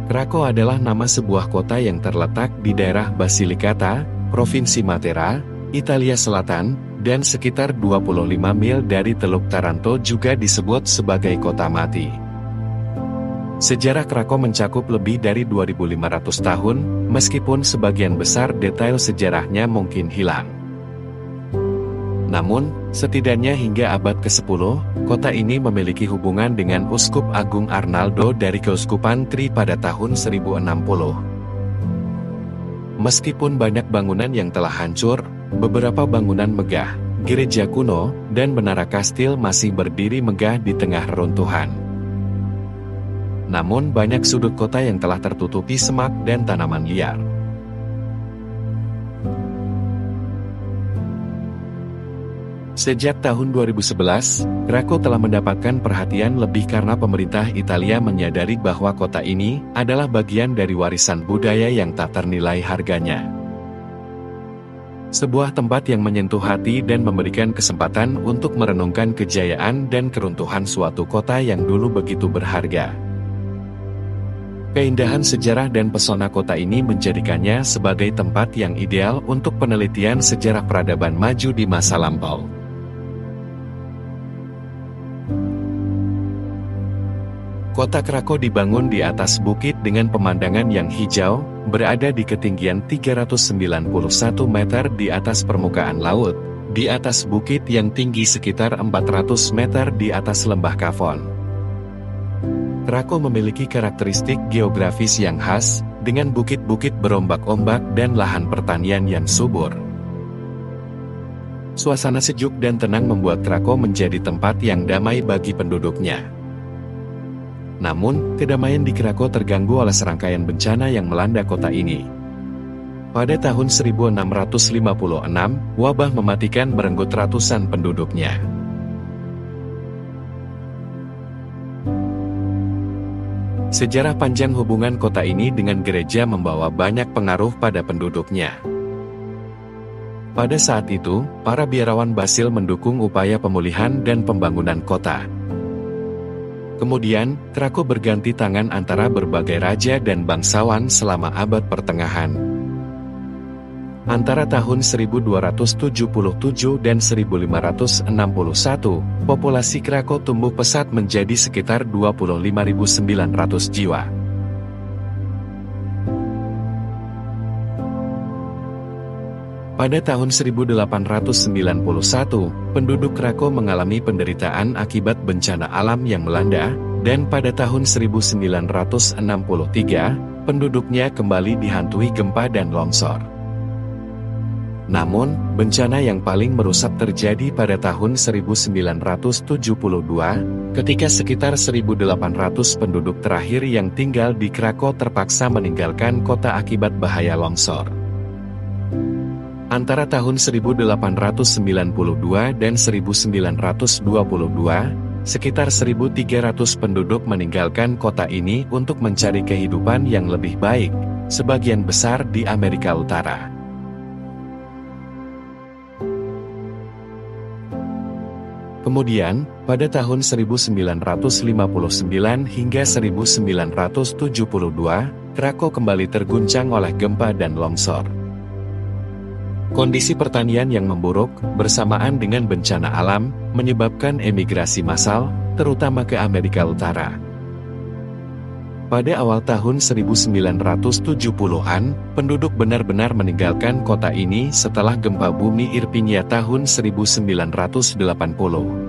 Krakow adalah nama sebuah kota yang terletak di daerah Basilicata, Provinsi Matera, Italia Selatan, dan sekitar 25 mil dari Teluk Taranto juga disebut sebagai kota mati. Sejarah Krakow mencakup lebih dari 2.500 tahun, meskipun sebagian besar detail sejarahnya mungkin hilang. Namun, setidaknya hingga abad ke-10, kota ini memiliki hubungan dengan Uskup Agung Arnaldo dari Keuskupan Tri pada tahun 1060. Meskipun banyak bangunan yang telah hancur, beberapa bangunan megah, gereja kuno, dan menara kastil masih berdiri megah di tengah reruntuhan. Namun banyak sudut kota yang telah tertutupi semak dan tanaman liar. Sejak tahun 2011, Krakow telah mendapatkan perhatian lebih karena pemerintah Italia menyadari bahwa kota ini adalah bagian dari warisan budaya yang tak ternilai harganya. Sebuah tempat yang menyentuh hati dan memberikan kesempatan untuk merenungkan kejayaan dan keruntuhan suatu kota yang dulu begitu berharga. Keindahan sejarah dan pesona kota ini menjadikannya sebagai tempat yang ideal untuk penelitian sejarah peradaban maju di masa lampau. Kota Krakow dibangun di atas bukit dengan pemandangan yang hijau, berada di ketinggian 391 meter di atas permukaan laut, di atas bukit yang tinggi sekitar 400 meter di atas lembah Kavon. Krakow memiliki karakteristik geografis yang khas, dengan bukit-bukit berombak-ombak dan lahan pertanian yang subur. Suasana sejuk dan tenang membuat Krakow menjadi tempat yang damai bagi penduduknya. Namun, kedamaian di Krakow terganggu oleh serangkaian bencana yang melanda kota ini. Pada tahun 1656, wabah mematikan merenggut ratusan penduduknya. Sejarah panjang hubungan kota ini dengan gereja membawa banyak pengaruh pada penduduknya. Pada saat itu, para biarawan Basil mendukung upaya pemulihan dan pembangunan kota. Kemudian, Krakow berganti tangan antara berbagai raja dan bangsawan selama abad pertengahan. Antara tahun 1277 dan 1561, populasi Krakow tumbuh pesat menjadi sekitar 25.900 jiwa. Pada tahun 1891, penduduk Krakow mengalami penderitaan akibat bencana alam yang melanda, dan pada tahun 1963, penduduknya kembali dihantui gempa dan longsor. Namun, bencana yang paling merusak terjadi pada tahun 1972, ketika sekitar 1.800 penduduk terakhir yang tinggal di Krakow terpaksa meninggalkan kota akibat bahaya longsor. Antara tahun 1892 dan 1922, sekitar 1.300 penduduk meninggalkan kota ini untuk mencari kehidupan yang lebih baik, sebagian besar di Amerika Utara. Kemudian, pada tahun 1959 hingga 1972, Krakow kembali terguncang oleh gempa dan longsor. Kondisi pertanian yang memburuk, bersamaan dengan bencana alam, menyebabkan emigrasi massal, terutama ke Amerika Utara. Pada awal tahun 1970-an, penduduk benar-benar meninggalkan kota ini setelah gempa bumi Irpinia tahun 1980.